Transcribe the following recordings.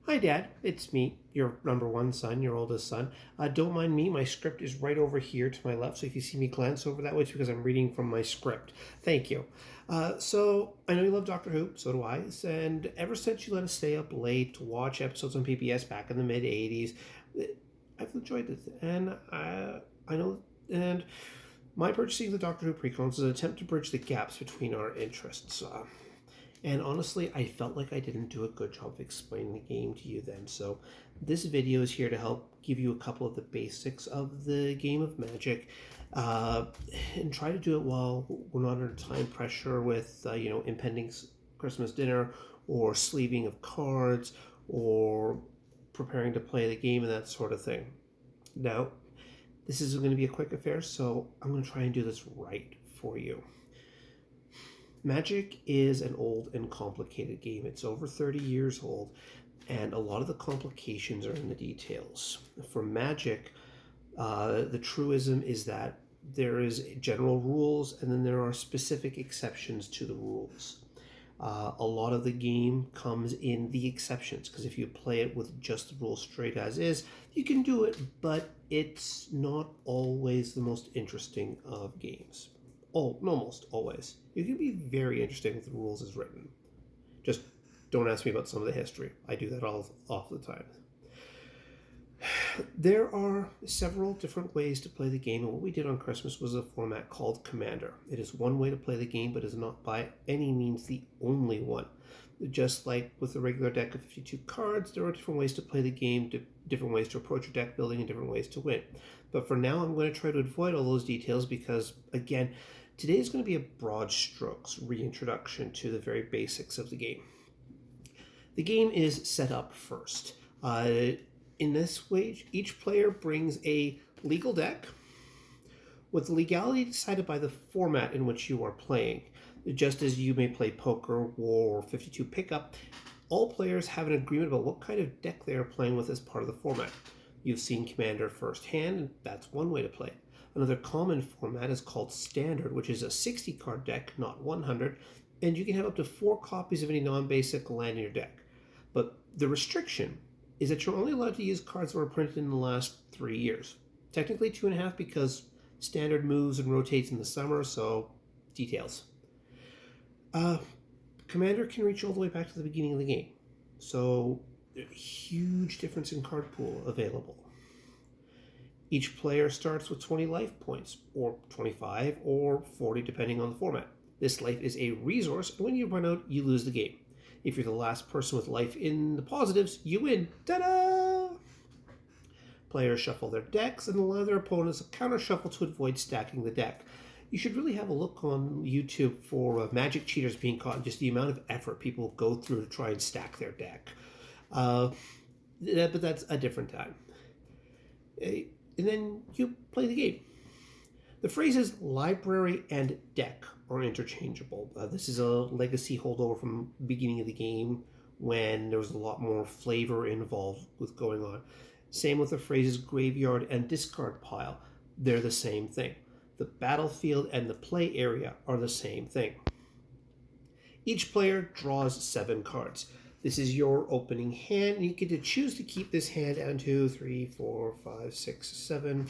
Hi, Dad. It's me, your number one son, your oldest son. Don't mind me. My script is right over here to my left. So if you see me glance over that way, it's because I'm reading from my script. Thank you. So I know you love Doctor Who. So do I. And ever since you let us stay up late to watch episodes on PBS back in the mid '80s, I've enjoyed it. And I know. And my purchasing of the Doctor Who prequels is an attempt to bridge the gaps between our interests. And honestly, I felt like I didn't do a good job of explaining the game to you then. So this video is here to help give you a couple of the basics of the game of Magic, uh, and try to do it while we're not under time pressure with impending Christmas dinner or sleeving of cards or preparing to play the game and that sort of thing. Now, this is going to be a quick affair, so I'm going to try and do this right for you. Magic is an old and complicated game. It's over 30 years old, and a lot of the complications are in the details. For Magic, the truism is that there is general rules, and then there are specific exceptions to the rules. A lot of the game comes in the exceptions, because if you play it with just the rules straight as is, you can do it, but it's not always the most interesting of games. Almost always. You can be very interesting with the rules as written. Just don't ask me about some of the history. I do that all the time. There are several different ways to play the game, and what we did on Christmas was a format called Commander. It is one way to play the game, but is not by any means the only one. Just like with a regular deck of 52 cards, there are different ways to play the game, different ways to approach your deck building, and different ways to win. But for now, I'm going to try to avoid all those details because, again, today is going to be a broad strokes reintroduction to the very basics of the game. The game is set up first. In this way, each player brings a legal deck with the legality decided by the format in which you are playing. Just as you may play poker, war, or 52 pickup, all players have an agreement about what kind of deck they are playing with as part of the format. You've seen Commander firsthand, and that's one way to play. Another common format is called Standard, which is a 60-card deck, not 100, and you can have up to 4 copies of any non-basic land in your deck. But the restriction is that you're only allowed to use cards that were printed in the last 3 years. Technically 2.5 because Standard moves and rotates in the summer, so details. Commander can reach all the way back to the beginning of the game, so there's a huge difference in card pool available. Each player starts with 20 life points, or 25, or 40 depending on the format. This life is a resource, and when you run out, you lose the game. If you're the last person with life in the positives, you win. Ta-da! Players shuffle their decks and allow their opponents a counter shuffle to avoid stacking the deck. You should really have a look on YouTube for Magic cheaters being caught and just the amount of effort people go through to try and stack their deck. But that's a different time. And then you play the game. The phrases library and deck are interchangeable. This is a legacy holdover from the beginning of the game when there was a lot more flavor involved with going on. Same with the phrases graveyard and discard pile. They're the same thing. The battlefield and the play area are the same thing. Each player draws 7 cards. This is your opening hand, and you get to choose to keep this hand down 2, 3, 4, 5, 6, 7.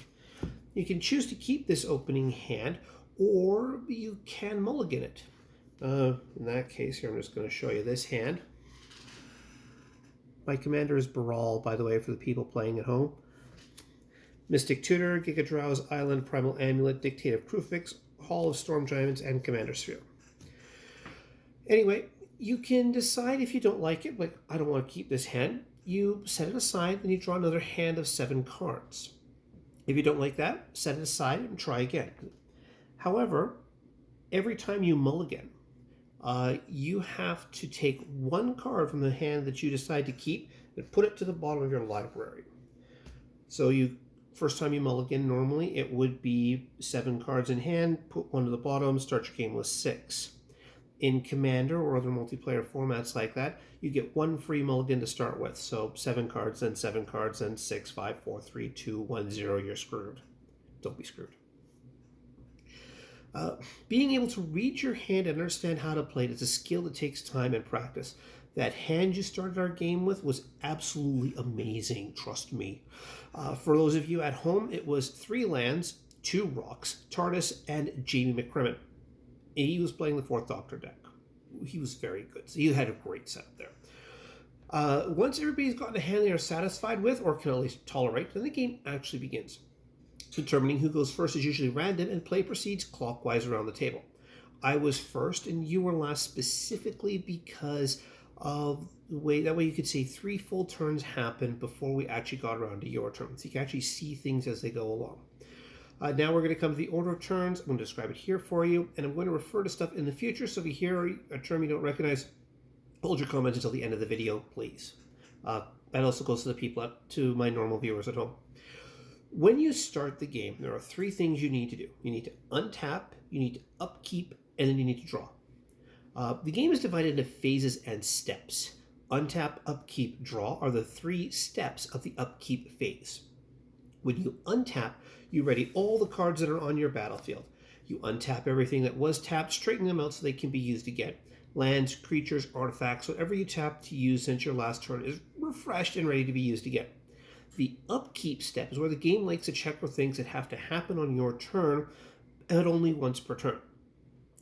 You can choose to keep this opening hand, or you can mulligan it. In that case, here I'm just going to show you this hand. My commander is Baral, by the way, for the people playing at home. Mystic Tutor, Gigadrowse Island, Primal Amulet, Dictate of Kruphix, Hall of Storm Giants, and Commander Sphere. Anyway, you can decide if you don't like it, like, I don't want to keep this hand. You set it aside, and you draw another hand of 7 cards. If you don't like that, set it aside and try again. However, every time you mulligan, you have to take 1 card from the hand that you decide to keep and put it to the bottom of your library. So first time you mulligan, normally it would be 7 cards in hand, put 1 to the bottom, start your game with 6. In Commander or other multiplayer formats like that, you get 1 free mulligan to start with. So 7 cards, then 7 cards, then 6, 5, 4, 3, 2, 1, 0, you're screwed. Don't be screwed. Being able to read your hand and understand how to play it is a skill that takes time and practice. That hand you started our game with was absolutely amazing, trust me. For those of you at home, it was 3 lands, 2 rocks, TARDIS, and Jamie McCrimmon. He was playing the 4th Doctor deck. He was very good. So he had a great setup there. Once everybody's gotten a hand they are satisfied with, or can at least tolerate, then the game actually begins. Determining who goes first is usually random, and play proceeds clockwise around the table. I was first, and you were last specifically because of the way, that way you could say 3 full turns happened before we actually got around to your turn. So you can actually see things as they go along. Now we're going to come to the order of turns. I'm going to describe it here for you, and I'm going to refer to stuff in the future, so if you hear a term you don't recognize, hold your comments until the end of the video, please. That also goes to the people, to my normal viewers at home. When you start the game, there are 3 things you need to do. You need to untap, you need to upkeep, and then you need to draw. The game is divided into phases and steps. Untap, upkeep, draw are the 3 steps of the upkeep phase. When you untap, you ready all the cards that are on your battlefield. You untap everything that was tapped, straighten them out so they can be used again. Lands, creatures, artifacts, whatever you tap to use since your last turn is refreshed and ready to be used again. The upkeep step is where the game likes to check for things that have to happen on your turn, and only once per turn.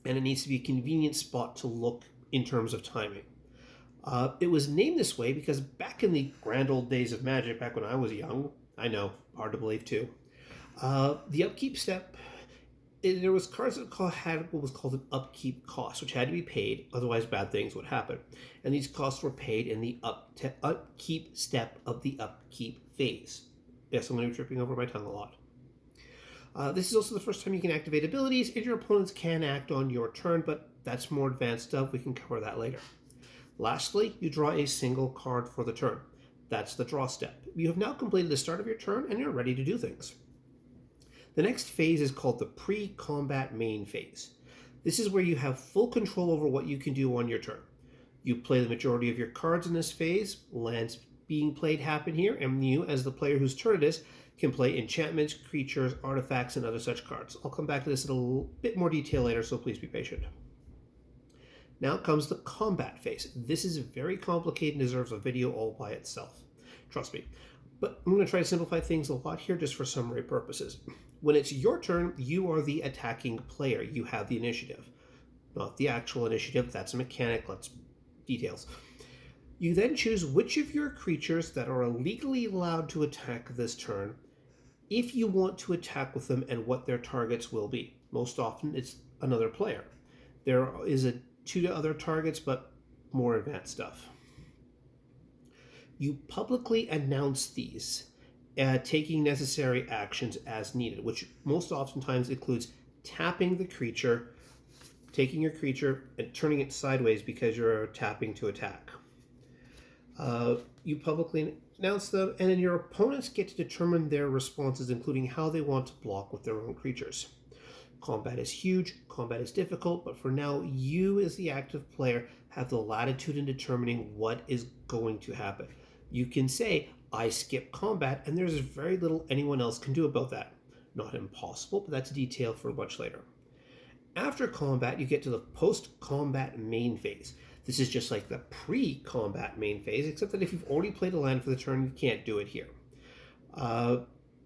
And it needs to be a convenient spot to look in terms of timing. It was named this way because back in the grand old days of Magic, back when I was young, I know, hard to believe too, the upkeep step, there was cards that had what was called an upkeep cost, which had to be paid, otherwise bad things would happen. And these costs were paid in the upkeep step of the upkeep phase. Yes, I'm going to be tripping over my tongue a lot. This is also the first time you can activate abilities, and your opponents can act on your turn, but that's more advanced stuff. We can cover that later. Lastly, you draw a single card for the turn. That's the draw step. You have now completed the start of your turn, and you're ready to do things. The next phase is called the pre-combat main phase. This is where you have full control over what you can do on your turn. You play the majority of your cards in this phase. Lands being played happen here, and you, as the player whose turn it is, can play enchantments, creatures, artifacts, and other such cards. I'll come back to this in a little bit more detail later, so please be patient. Now comes the combat phase. This is very complicated and deserves a video all by itself. Trust me. But I'm going to try to simplify things a lot here just for summary purposes. When it's your turn, you are the attacking player. You have the initiative. Not the actual initiative, that's a mechanic, let's details. You then choose which of your creatures that are legally allowed to attack this turn, if you want to attack with them, and what their targets will be. Most often it's another player. There is 2 other targets, but more advanced stuff. You publicly announce these, taking necessary actions as needed, which most oftentimes includes tapping the creature, taking your creature, and turning it sideways because you're tapping to attack. You publicly announce them, and then your opponents get to determine their responses, including how they want to block with their own creatures. Combat is huge, combat is difficult, but for now, you as the active player have the latitude in determining what is going to happen. You can say, I skip combat, and there's very little anyone else can do about that. Not impossible, but that's a detail for much later. After combat, you get to the post-combat main phase. This is just like the pre-combat main phase, except that if you've already played a land for the turn, you can't do it here.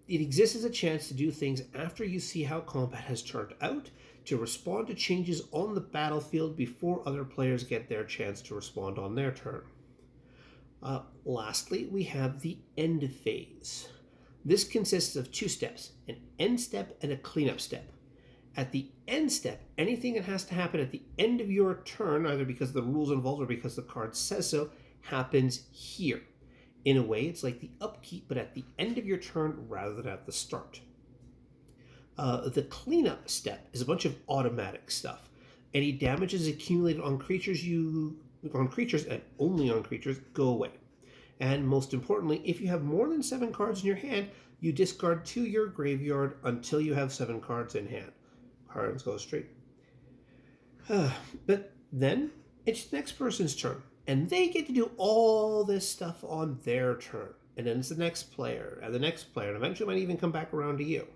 It exists as a chance to do things after you see how combat has turned out, to respond to changes on the battlefield before other players get their chance to respond on their turn. Lastly, we have the end phase. This consists of 2 steps, an end step and a cleanup step. At the end step, anything that has to happen at the end of your turn, either because the rules involved or because the card says so, happens here. In a way, it's like the upkeep, but at the end of your turn rather than at the start. The cleanup step is a bunch of automatic stuff. Any damages accumulated on creatures and only on creatures go away. And most importantly, if you have more than 7 cards in your hand, you discard to your graveyard until you have 7 cards in hand. Cards go straight. But then it's the next person's turn, and they get to do all this stuff on their turn. And then it's the next player, and the next player, and eventually might even come back around to you.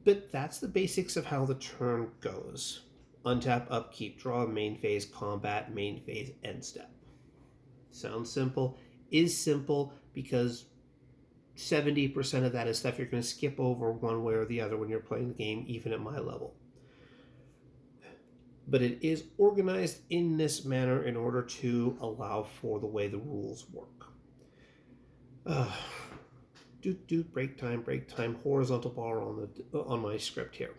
But that's the basics of how the turn goes. Untap, upkeep, draw, main phase, combat, main phase, end step. Sounds simple. Is simple because 70% of that is stuff you're going to skip over one way or the other when you're playing the game, even at my level. But it is organized in this manner in order to allow for the way the rules work. Break time, horizontal bar on my script here.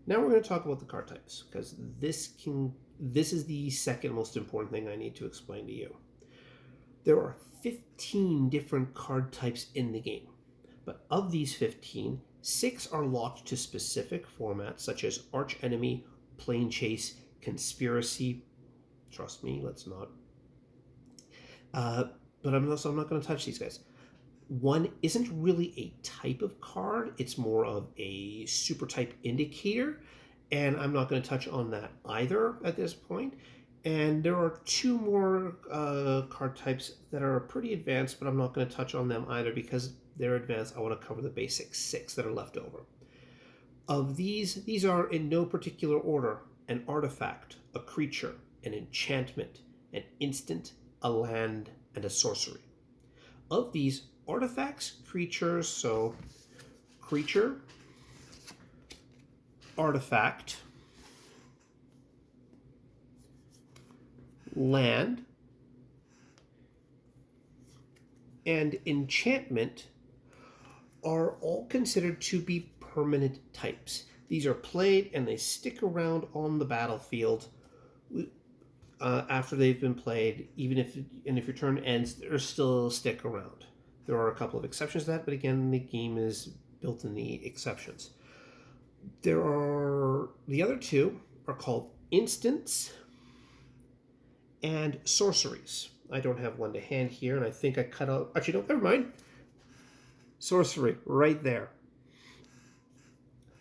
Now we're going to talk about the card types, because this is the second most important thing I need to explain to you. There are 15 different card types in the game, but of these 15, 6 are locked to specific formats such as Arch Enemy, Plane Chase, Conspiracy. Trust me, let's not. But I'm not going to touch these guys. One isn't really a type of card, it's more of a super type indicator, and I'm not going to touch on that either at this point. And there are 2 more card types that are pretty advanced, but I'm not going to touch on them either because they're advanced. I want to cover the basic 6 that are left over. Of these are in no particular order: an artifact, a creature, an enchantment, an instant, a land, and a sorcery. Of these, artifacts, creatures, so creature, artifact, land, and enchantment are all considered to be permanent types. These are played and they stick around on the battlefield after they've been played, even if your turn ends, they're still stick around. There are a couple of exceptions to that, but again, the game is built in the exceptions. The other 2 are called instants and sorceries. I don't have one to hand here, and I think I cut out... Actually, no, never mind. Sorcery, right there.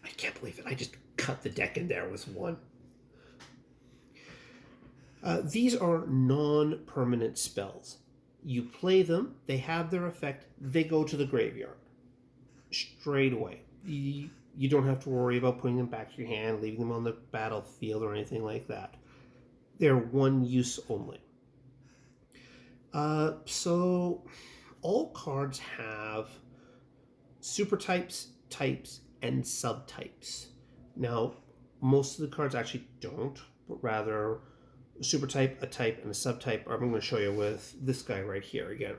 I can't believe it. I just cut the deck in there with one. These are non-permanent spells. You play them, they have their effect, they go to the graveyard. Straight away. You don't have to worry about putting them back to your hand, leaving them on the battlefield or anything like that. They're one use only. So all cards have super types, types, and subtypes. Now, most of the cards actually don't, but rather a super type, a type, and a subtype. I'm going to show you with this guy right here again.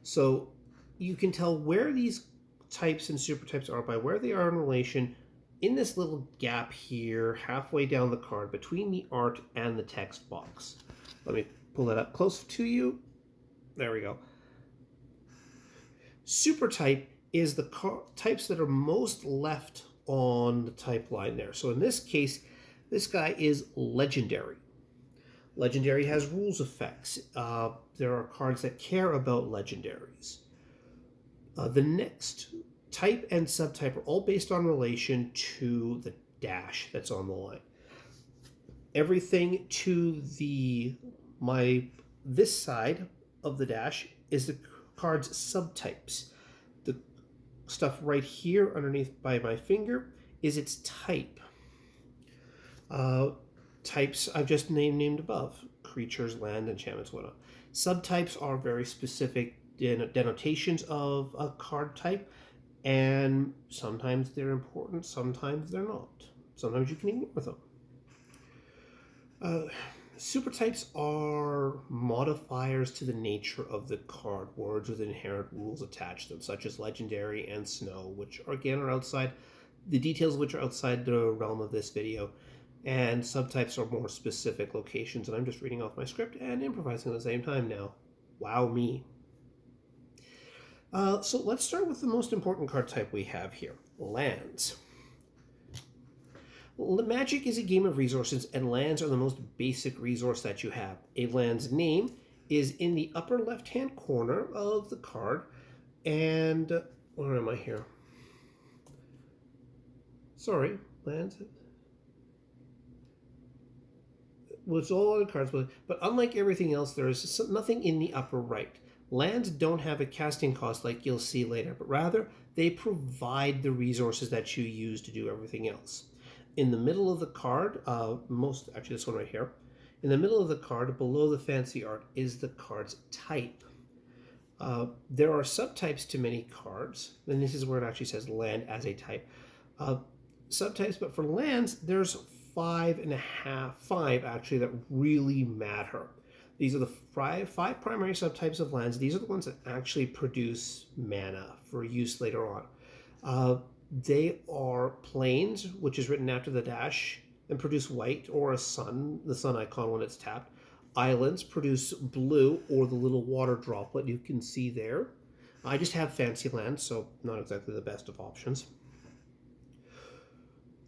So you can tell where these types and super types are by where they are in relation in this little gap here, halfway down the card, between the art and the text box. Let me pull that up close to you. There we go. Super type is the types that are most left on the type line there. So in this case, this guy is legendary. Legendary has rules effects. There are cards that care about legendaries. The next type and subtype are all based on relation to the dash that's on the line. Everything to this side of the dash is the card's subtypes. The stuff right here underneath by my finger is its type. Types I've just named above: creatures, land, enchantments, whatnot. Subtypes are very specific denotations of a card type, and sometimes they're important, sometimes they're not. Sometimes you can ignore them. Super types are modifiers to the nature of the card, words with inherent rules attached to them, such as legendary and snow, which again are outside, the details of which are outside the realm of this video. And subtypes are more specific locations, and I'm just reading off my script and improvising at the same time now. Wow me. So let's start with the most important card type we have here, lands. Magic is a game of resources, and lands are the most basic resource that you have. A land's name is in the upper left-hand corner of the card, and where am I here? Sorry, lands. Well, it's all other cards, but unlike everything else, there is nothing in the upper right. Lands don't have a casting cost like you'll see later, but rather they provide the resources that you use to do everything else. In the middle of the card, actually this one right here, in the middle of the card, below the fancy art, is the card's type. There are subtypes to many cards, and this is where it actually says land as a type. Subtypes, but for lands, there's five actually that really matter. These are the five primary subtypes of lands. These are the ones that actually produce mana for use later on. They are plains, which is written after the dash, and produce white or a sun, the sun icon when it's tapped. Islands produce blue or the little water droplet you can see there. I just have fancy lands, so not exactly the best of options.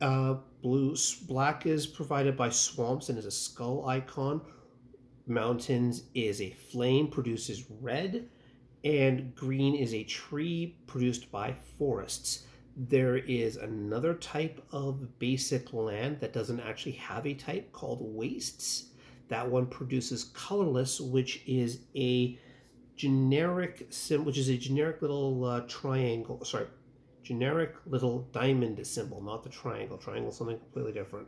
Black is provided by swamps and is a skull icon. Mountains is a flame, produces red, and green is a tree produced by forests. There is another type of basic land that doesn't actually have a type called wastes. That one produces colorless, which is a generic little triangle. Sorry, generic little diamond symbol, not the triangle. Triangle is something completely different.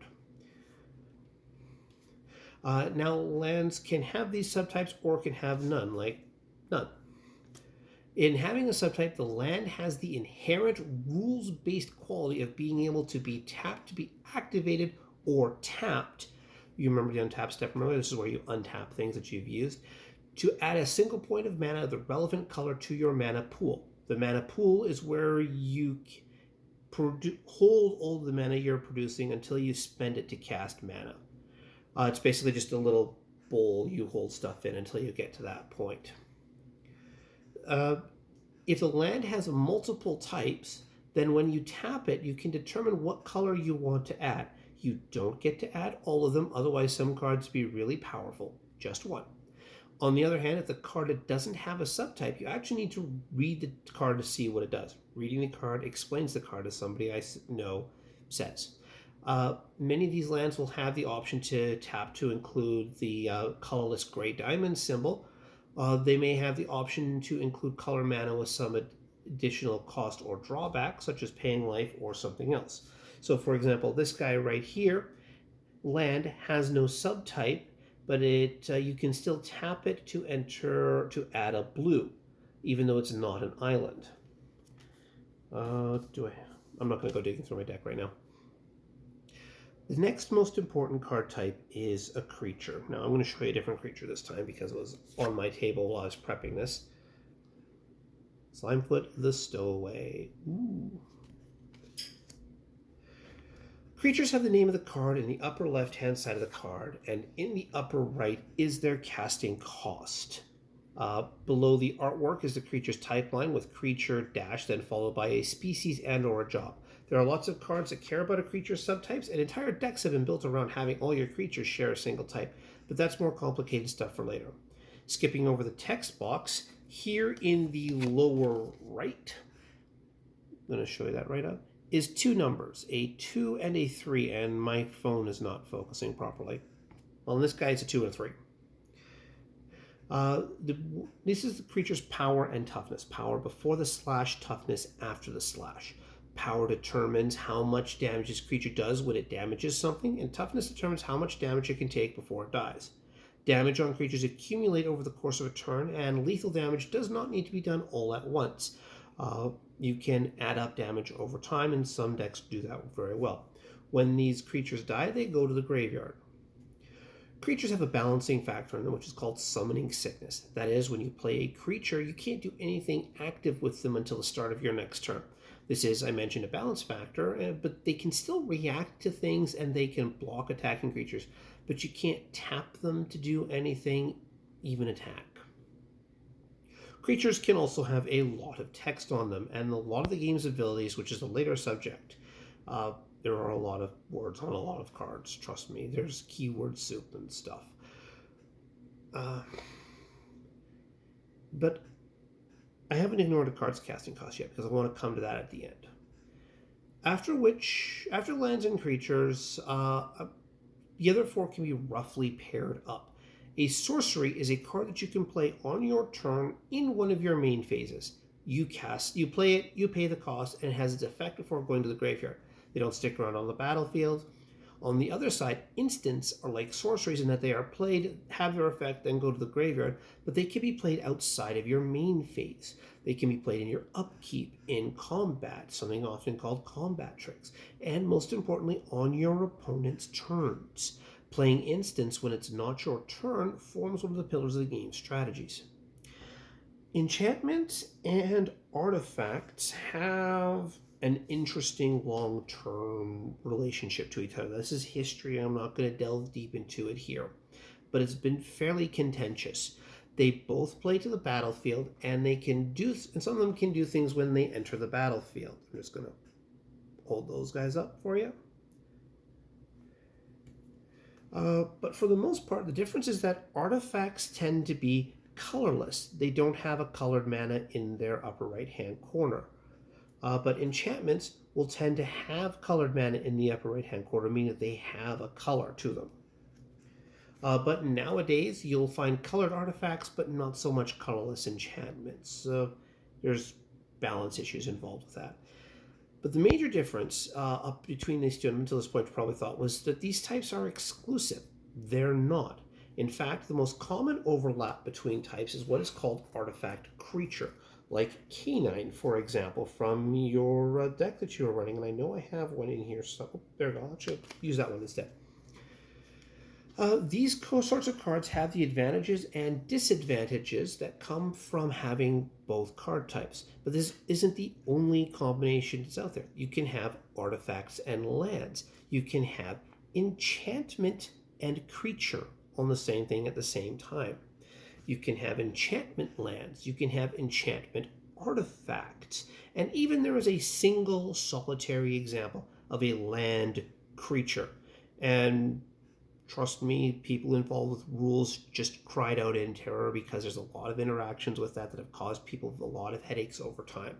Now, lands can have these subtypes or can have none, like none. In having a subtype, the land has the inherent rules-based quality of being able to be tapped to be activated or tapped. You remember the untap step from earlier. This is where you untap things that you've used to add a single point of mana of the relevant color to your mana pool. The mana pool is where you hold all the mana you're producing until you spend it to cast mana. It's basically just a little bowl you hold stuff in until you get to that point. If the land has multiple types, then when you tap it, you can determine what color you want to add. You don't get to add all of them, otherwise some cards be really powerful. Just one. On the other hand, if the card doesn't have a subtype, you actually need to read the card to see what it does. Reading the card explains the card, as somebody I know says. Many of these lands will have the option to tap to include the colorless gray diamond symbol. They may have the option to include color mana with some additional cost or drawback, such as paying life or something else. So, for example, this guy right here, land, has no subtype, but you can still tap it to add a blue, even though it's not an island. I'm not going to go digging through my deck right now. The next most important card type is a creature. Now I'm going to show you a different creature this time because it was on my table while I was prepping this. Slimefoot the Stowaway. Ooh. Creatures have the name of the card in the upper left-hand side of the card, and in the upper right is their casting cost. Below the artwork is the creature's type line with creature dash, then followed by a species and or a job. There are lots of cards that care about a creature's subtypes, and entire decks have been built around having all your creatures share a single type, but that's more complicated stuff for later. Skipping over the text box, here in the lower right, I'm going to show you that right up, is two numbers, a 2 and a 3, and my phone is not focusing properly. Well, in this guy, it's a 2 and a 3. This is the creature's power and toughness. Power before the slash, toughness after the slash. Power determines how much damage this creature does when it damages something, and toughness determines how much damage it can take before it dies. Damage on creatures accumulate over the course of a turn, and lethal damage does not need to be done all at once. You can add up damage over time, and some decks do that very well. When these creatures die, they go to the graveyard. Creatures have a balancing factor in them, which is called summoning sickness. That is, when you play a creature, you can't do anything active with them until the start of your next turn. This is, I mentioned, a balance factor, but they can still react to things and they can block attacking creatures, but you can't tap them to do anything, even attack. Creatures can also have a lot of text on them, and a lot of the game's abilities, which is a later subject. There are a lot of words on a lot of cards, trust me. There's keyword soup and stuff. But I haven't ignored a card's casting cost yet, because I want to come to that at the end. After lands and creatures, the other four can be roughly paired up. A sorcery is a card that you can play on your turn in one of your main phases. You play it, you pay the cost, and it has its effect before going to the graveyard. They don't stick around on the battlefield. On the other side, instants are like sorceries in that they are played, have their effect, then go to the graveyard, but they can be played outside of your main phase. They can be played in your upkeep, in combat, something often called combat tricks, and most importantly, on your opponent's turns. Playing instants when it's not your turn forms one of the pillars of the game's strategies. Enchantments and artifacts have an interesting long-term relationship to each other. This is history. I'm not going to delve deep into it here, but it's been fairly contentious. They both play to the battlefield, and some of them can do things when they enter the battlefield. I'm just going to hold those guys up for you. But for the most part, the difference is that artifacts tend to be colorless. They don't have a colored mana in their upper right-hand corner. But enchantments will tend to have colored mana in the upper right-hand corner, meaning that they have a color to them. But nowadays, you'll find colored artifacts, but not so much colorless enchantments. There's balance issues involved with that. But the major difference up between these two, and until this point you probably thought, was that these types are exclusive. They're not. In fact, the most common overlap between types is what is called artifact creature, like Canine, for example, from your deck that you were running. And I know I have one in here, so there we go. I'll actually use that one instead. These sorts of cards have the advantages and disadvantages that come from having both card types. But this isn't the only combination that's out there. You can have artifacts and lands. You can have enchantment and creature on the same thing at the same time. You can have enchantment lands. You can have enchantment artifacts. And even there is a single solitary example of a land creature. And trust me, people involved with rules just cried out in terror because there's a lot of interactions with that have caused people a lot of headaches over time.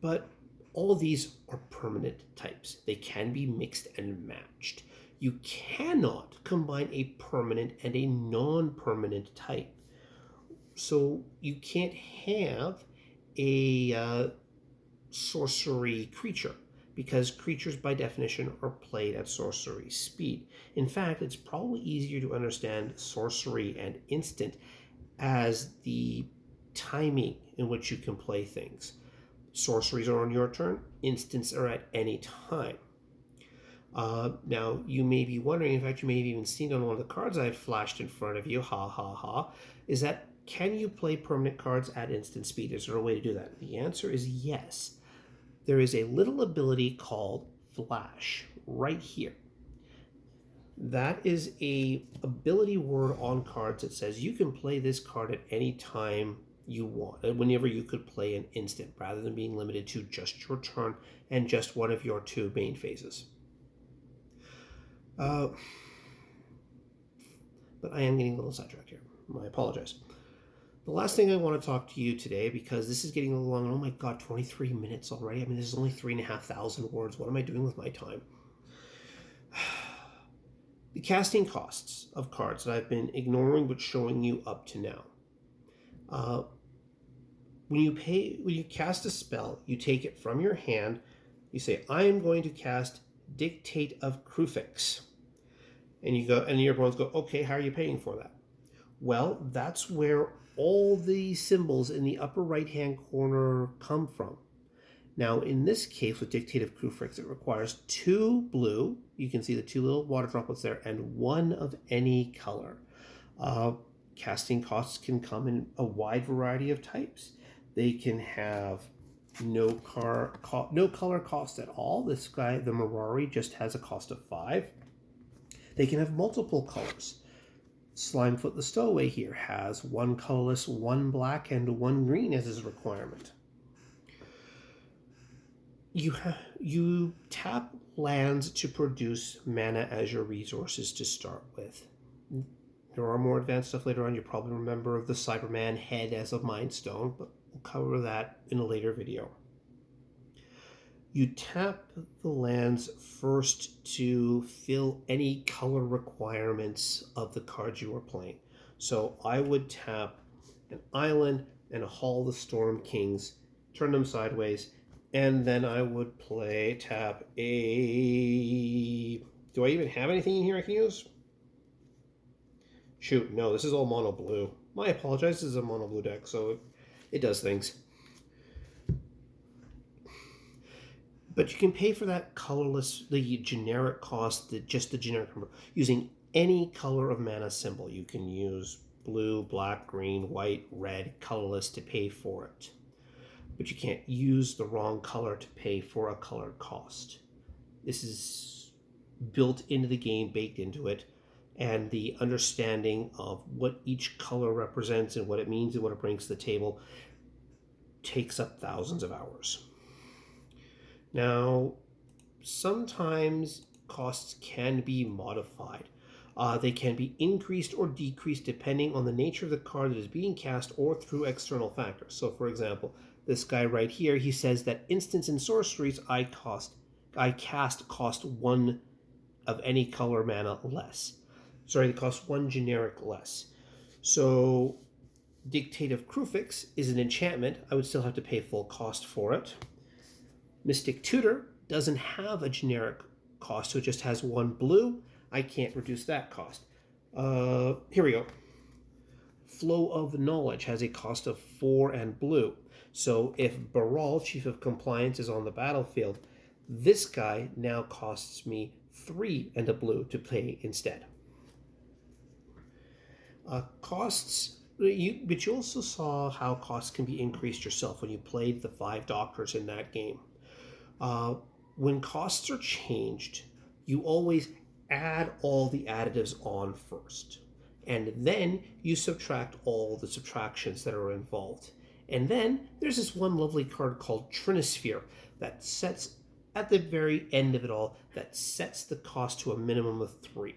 But all of these are permanent types. They can be mixed and matched. You cannot combine a permanent and a non-permanent type. So you can't have a sorcery creature, because creatures by definition are played at sorcery speed. In fact, it's probably easier to understand sorcery and instant as the timing in which you can play things. Sorceries are on your turn, instants are at any time. Now, you may be wondering, in fact, you may have even seen on one of the cards I've flashed in front of you, is that can you play permanent cards at instant speed? Is there a way to do that? The answer is yes. There is a little ability called Flash right here. That is a ability word on cards that says you can play this card at any time you want, whenever you could play an instant, rather than being limited to just your turn and just one of your two main phases. But I am getting a little sidetracked here. I apologize. The last thing I want to talk to you today, because this is getting a little long. Oh my God, 23 minutes already. I mean, this is only 3,500 words. What am I doing with my time? The casting costs of cards that I've been ignoring but showing you up to now. When you cast a spell, you take it from your hand. You say, I am going to cast Dictate of Kruphix. And you go, and your opponents go, okay, how are you paying for that? Well, that's where all the symbols in the upper right-hand corner come from. Now, in this case, with Dictate of Kruphix, it requires 2 blue. You can see the 2 little water droplets there, and 1 of any color. Casting costs can come in a wide variety of types. They can have no color cost at all. This guy, the Mirari, just has a cost of 5. They can have multiple colors. Slimefoot the Stowaway here has 1 colorless, 1 black, and 1 green as his requirement. You tap lands to produce mana as your resources to start with. There are more advanced stuff later on. You probably remember the Cyberman head as a Mind Stone, but we'll cover that in a later video. You tap the lands first to fill any color requirements of the cards you are playing. So I would tap an island and a Hall of the Storm Kings, turn them sideways, And then I would tap a... Do I even have anything in here I can use? Shoot, no, this is all mono blue. My apologies, this is a mono blue deck, so it does things. But you can pay for that colorless, the generic cost, just the generic number, using any color of mana symbol. You can use blue, black, green, white, red, colorless to pay for it. But you can't use the wrong color to pay for a colored cost. This is built into the game, baked into it, and the understanding of what each color represents and what it means and what it brings to the table takes up thousands of hours. Now, sometimes costs can be modified. They can be increased or decreased depending on the nature of the card that is being cast or through external factors. So, for example, this guy right here, he says that instants and sorceries I cast cost one of any color mana less. Sorry, they cost one generic less. So, Dictate of Kruphix is an enchantment. I would still have to pay full cost for it. Mystic Tutor doesn't have a generic cost, so it just has one blue. I can't reduce that cost. Here we go. Flow of Knowledge has a cost of 4 and blue. So if Baral, Chief of Compliance, is on the battlefield, this guy now costs me 3 and a blue to pay instead. Costs, but you also saw how costs can be increased yourself when you played the 5 Doctors in that game. When costs are changed, you always add all the additives on first. And then you subtract all the subtractions that are involved. And then there's this one lovely card called Trinisphere that sets, at the very end of it all, that sets the cost to a minimum of 3.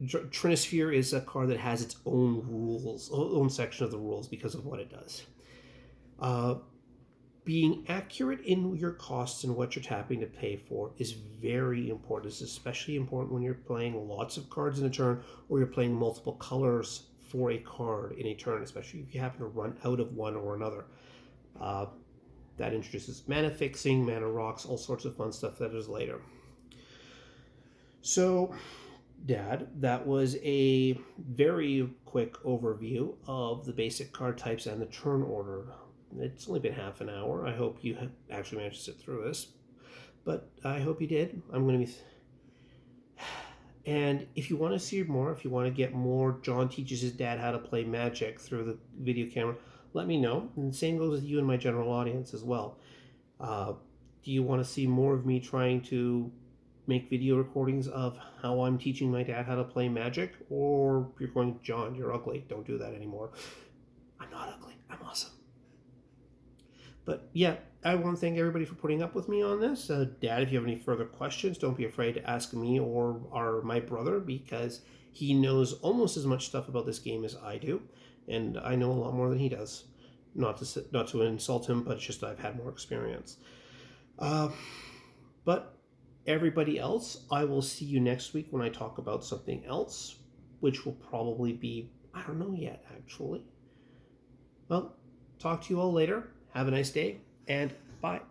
Trinisphere is a card that has its own rules, own section of the rules because of what it does. Being accurate in your costs and what you're tapping to pay for is very important. It's especially important when you're playing lots of cards in a turn or you're playing multiple colors for a card in a turn, especially if you happen to run out of one or another. That introduces mana fixing, mana rocks, all sorts of fun stuff that is later. So, Dad, that was a very quick overview of the basic card types and the turn order. It's only been half an hour. I hope you have actually managed to sit through this. But I hope you did. I'm going to be... And if you want to see more, if you want to get more John teaches his dad how to play Magic through the video camera, let me know. And the same goes with you and my general audience as well. Do you want to see more of me trying to make video recordings of how I'm teaching my dad how to play Magic? Or you're going, John, you're ugly. Don't do that anymore. I'm not ugly. I'm awesome. But yeah, I want to thank everybody for putting up with me on this. Dad, if you have any further questions, don't be afraid to ask me or my brother, because he knows almost as much stuff about this game as I do, and I know a lot more than he does. Not to insult him, but it's just I've had more experience. But everybody else, I will see you next week when I talk about something else, which will probably be, I don't know yet, actually. Well, talk to you all later. Have a nice day, and bye.